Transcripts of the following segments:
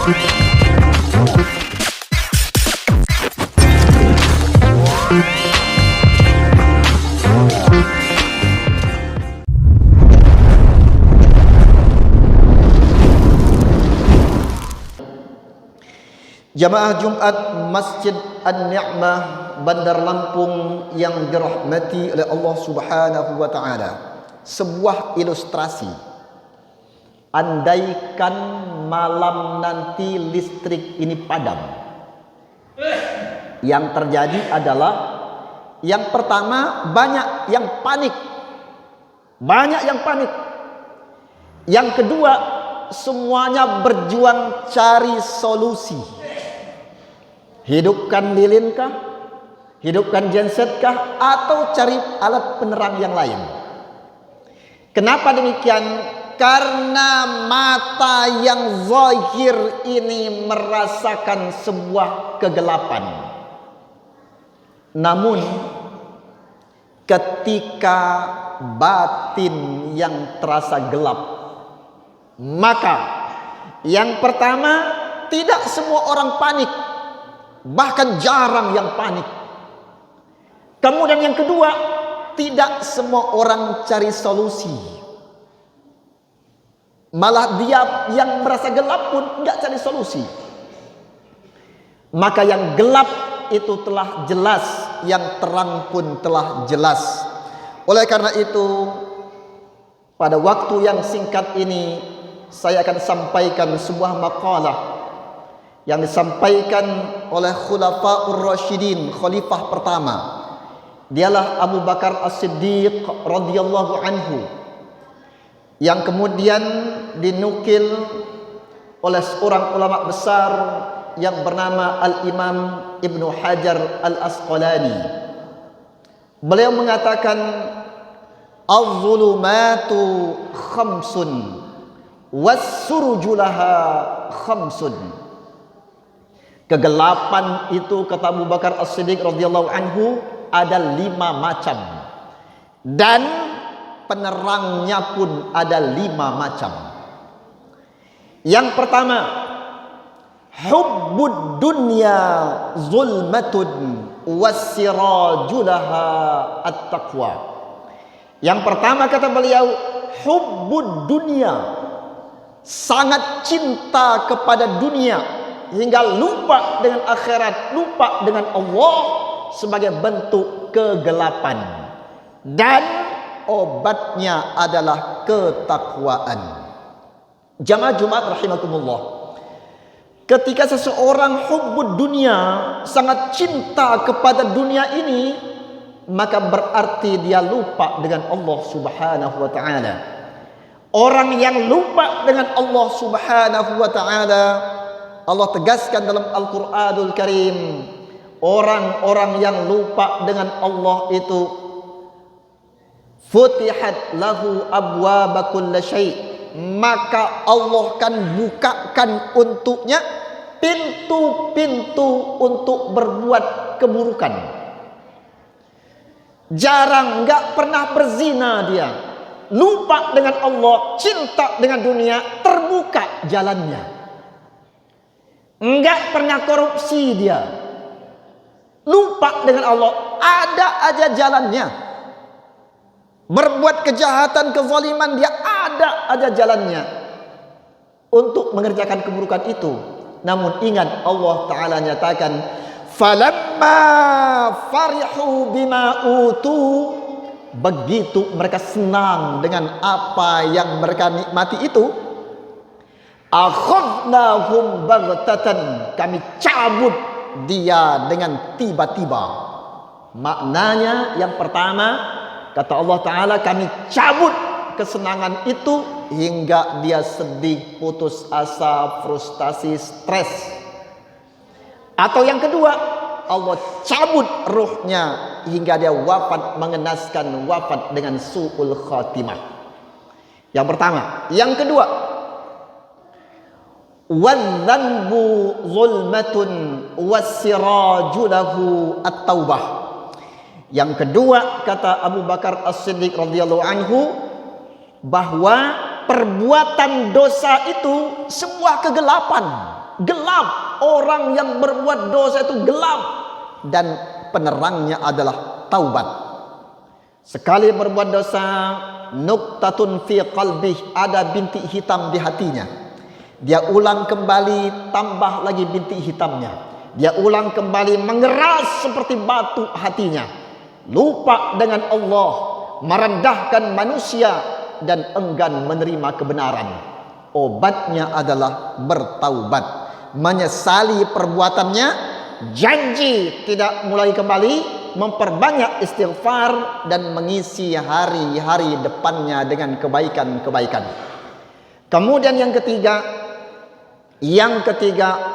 Jamaah Jumat Masjid An-Ni'mah Bandar Lampung yang dirahmati oleh Allah Subhanahu wa taala. Sebuah ilustrasi. Andaikan malam nanti listrik ini padam. Yang terjadi adalah yang pertama, banyak yang panik. Banyak yang panik. Yang kedua, semuanya berjuang cari solusi. Hidupkan lilin kah? Hidupkan genset kah? Atau cari alat penerang yang lain? Kenapa demikian? Karena mata yang zahir ini merasakan sebuah kegelapan. Namun ketika batin yang terasa gelap, maka yang pertama, tidak semua orang panik. Bahkan jarang yang panik. Kemudian yang kedua, tidak semua orang cari solusi. Malah dia yang merasa gelap pun nggak cari solusi. Maka yang gelap itu telah jelas, yang terang pun telah jelas. Oleh karena itu, pada waktu yang singkat ini, saya akan sampaikan sebuah makalah yang disampaikan oleh Khulafaur Rasyidin, khalifah pertama. Dialah Abu Bakar As-Siddiq radhiyallahu anhu, yang kemudian dinukil oleh seorang ulama besar yang bernama Al-Imam Ibnu Hajar Al-Asqalani. Beliau mengatakan, "Az-zulumatu khamsun was-suruju laha khamsun." Kegelapan itu, kata Abu Bakar As-Siddiq radhiyallahu anhu, ada 5 macam. Dan penerangnya pun ada 5 macam. Yang pertama, hubbud dunya zulmatun wassirajulaha at-taqwa. Yang pertama, kata beliau, hubbud dunya, sangat cinta kepada dunia hingga lupa dengan akhirat, lupa dengan Allah sebagai bentuk kegelapan. Dan obatnya adalah ketakwaan. Jamaah Jumat rahimakumullah. Ketika seseorang hubbud dunia, sangat cinta kepada dunia ini, maka berarti dia lupa dengan Allah Subhanahu wa taala. Orang yang lupa dengan Allah Subhanahu wa taala, Allah tegaskan dalam Al-Quranul Karim, orang-orang yang lupa dengan Allah itu, futihat lahu abwaba kulli syai', maka Allah kan bukakan untuknya pintu-pintu untuk berbuat keburukan. Jarang, nggak pernah berzina dia, lupa dengan Allah, cinta dengan dunia, terbuka jalannya. Enggak pernah korupsi dia, lupa dengan Allah, ada aja jalannya. Berbuat kejahatan, kezaliman, dia ada aja jalannya untuk mengerjakan keburukan itu. Namun ingat, Allah Ta'ala nyatakan, falamma farihu bima utu, begitu mereka senang dengan apa yang mereka nikmati itu, akhadnahum baghtatan, kami cabut dia dengan tiba-tiba. Maknanya yang pertama, kata Allah Ta'ala, kami cabut kesenangan itu hingga dia sedih, putus asa, frustasi, stres. Atau yang kedua, Allah cabut ruhnya hingga dia wafat, mengenaskan wafat dengan su'ul khatimah. Yang pertama. Yang kedua, wadzanbu zulmatun wassiraju lahu at-taubah. Yang kedua, kata Abu Bakar As-Siddiq radhiyallahu anhu, bahwa perbuatan dosa itu sebuah kegelapan. gelap. Orang yang berbuat dosa itu gelap, dan penerangnya adalah taubat. Sekali berbuat dosa, nuktatun fi qalbih, ada bintik hitam di hatinya. Dia ulang kembali, tambah lagi bintik hitamnya. Dia ulang kembali, mengeras seperti batu hatinya. Lupa dengan Allah, merendahkan manusia, dan enggan menerima kebenaran. Obatnya adalah bertaubat, menyesali perbuatannya, janji tidak mulai kembali, memperbanyak istighfar, dan mengisi hari-hari depannya dengan kebaikan-kebaikan. Kemudian yang ketiga,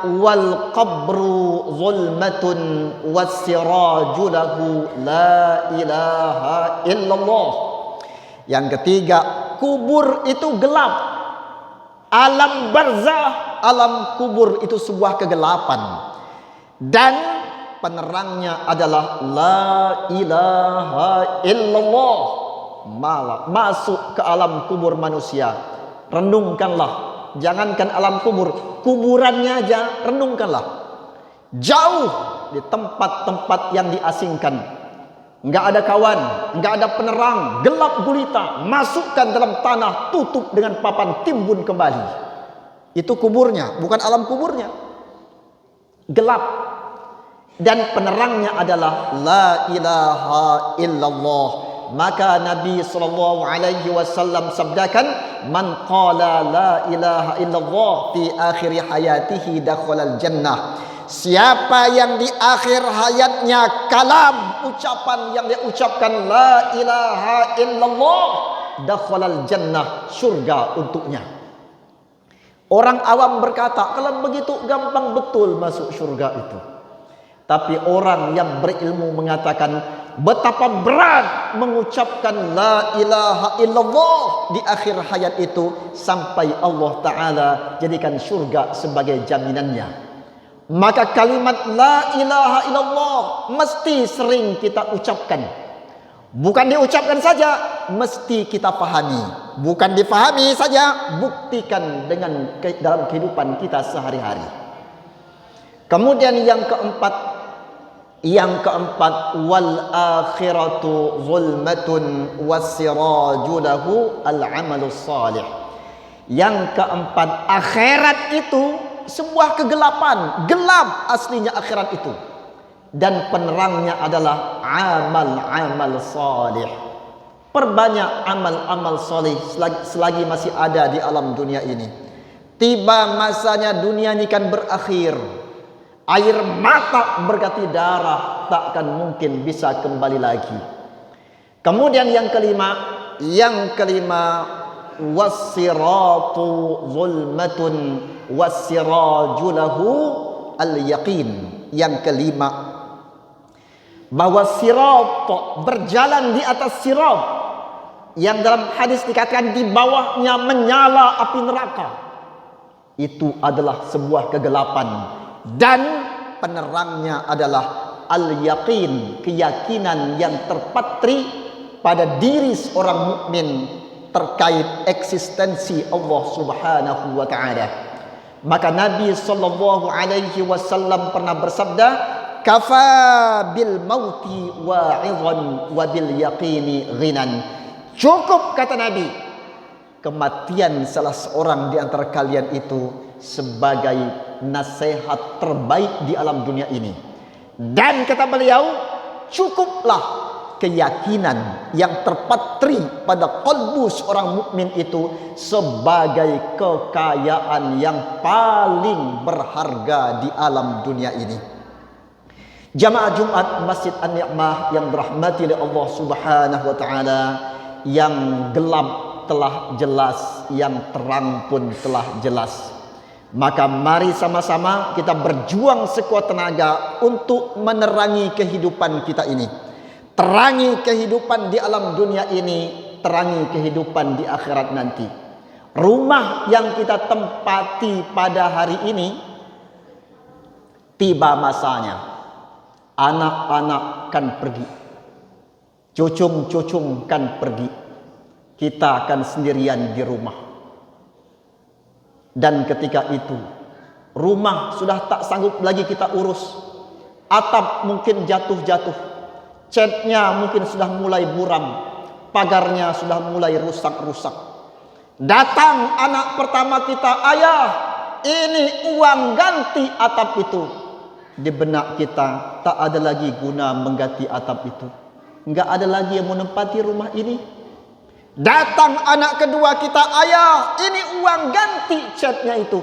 wal qabru zulmatun wassiraju lahu la ilaha illallah. Yang ketiga, kubur itu gelap. Alam barzah, alam kubur itu sebuah kegelapan, dan penerangnya adalah la ilaha illallah. Masuk ke alam kubur manusia, renungkanlah. Jangankan alam kubur, kuburannya aja renungkanlah. Jauh di tempat-tempat yang diasingkan, nggak ada kawan, nggak ada penerang, gelap gulita. Masukkan dalam tanah, tutup dengan papan, timbun kembali. Itu kuburnya, bukan alam kuburnya. Gelap, dan penerangnya adalah la ilaha illallah. Maka Nabi SAW sabdakan, man qala la ilaha illallah fi akhir hayatihi dakhalal jannah. Siapa yang di akhir hayatnya kalam, ucapan yang dia ucapkan la ilaha illallah, dakhalal jannah, surga untuknya. Orang awam berkata, kalau begitu gampang betul masuk surga itu. Tapi orang yang berilmu mengatakan betapa berat mengucapkan la ilaha illallah di akhir hayat itu, sampai Allah Ta'ala jadikan surga sebagai jaminannya. Maka kalimat la ilaha illallah mesti sering kita ucapkan. Bukan diucapkan saja, mesti kita pahami. Bukan dipahami saja, buktikan dalam kehidupan kita sehari-hari. Kemudian yang keempat, wal akhiratu zulmatun wassiraju lahu al amalus salih. Yang keempat, akhirat itu sebuah kegelapan, gelap aslinya akhirat itu, dan penerangnya adalah amal-amal salih. Perbanyak amal-amal salih selagi masih ada di alam dunia ini. Tiba masanya dunia ini kan berakhir. Air mata berganti darah, takkan mungkin bisa kembali lagi. Kemudian yang kelima, wassiratu zulmatun wassiraju lahu al-yaqin. Yang kelima, bahwa sirat, berjalan di atas sirat, yang dalam hadis dikatakan di bawahnya menyala api neraka, itu adalah sebuah kegelapan, dan penerangnya adalah al-yaqin, keyakinan yang terpatri pada diri seorang mukmin terkait eksistensi Allah Subhanahu wa taala. Maka Nabi sallallahu alaihi wasallam pernah bersabda, kafa bil mauti wa'idhan wa bil yaqini ghinan. Cukup, kata Nabi, kematian salah seorang di antara kalian itu sebagai nasihat terbaik di alam dunia ini. Dan kata beliau, cukuplah keyakinan yang terpatri pada kalbu seorang mukmin itu sebagai kekayaan yang paling berharga di alam dunia ini. Jamaah Jumat Masjid An-Ni'mah yang dirahmati oleh Allah Subhanahu wa taala, yang gelap telah jelas, yang terang pun telah jelas. Maka mari sama-sama kita berjuang sekuat tenaga untuk menerangi kehidupan kita ini. Terangi kehidupan di alam dunia ini, terangi kehidupan di akhirat nanti. Rumah yang kita tempati pada hari ini, tiba masanya anak-anak kan pergi, cucung-cucung kan pergi, kita akan sendirian di rumah. Dan ketika itu Rumah sudah tak sanggup lagi kita urus. Atap mungkin jatuh-jatuh. Catnya mungkin sudah mulai buram. Pagarnya sudah mulai rusak-rusak. Datang anak pertama kita, ayah, ini uang ganti atap itu. Di benak kita tak ada lagi guna mengganti atap itu. Enggak ada lagi yang menempati rumah ini. Datang anak kedua kita, ayah, ini uang ganti catnya itu.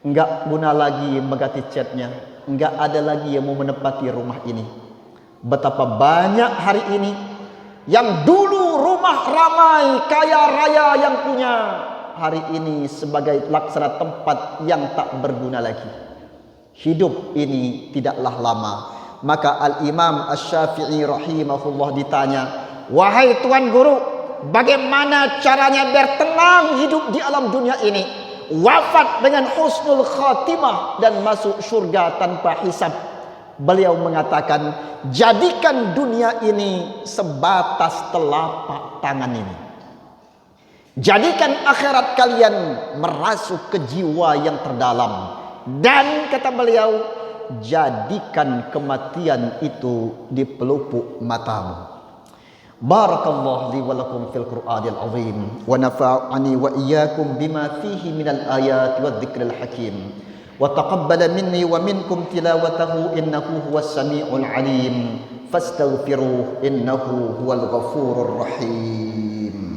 Enggak guna lagi mengganti catnya. Enggak ada lagi yang mau menempati rumah ini. Betapa banyak hari ini yang dulu rumah ramai, kaya raya yang punya, hari ini sebagai laksana tempat yang tak berguna lagi. Hidup ini tidaklah lama. Maka Al-Imam Asy-Syafi'i rahimahullah ditanya, wahai Tuan Guru, bagaimana caranya biar tenang hidup di alam dunia ini, wafat dengan husnul khatimah dan masuk surga tanpa hisab? Beliau mengatakan, jadikan dunia ini sebatas telapak tangan ini. Jadikan akhirat kalian merasuk ke jiwa yang terdalam. Dan kata beliau, jadikan kematian itu di pelupuk matamu. Barakallahu li wa lakum fil Qur'anil azim wa nafa'ani wa iyyakum bima fihi minal ayati wadh-dhikril hakim wa taqabbala minni wa minkum tilawatahu innahu huwas samiul alim fastaghfiruhu innahu huwal ghafurur rahim.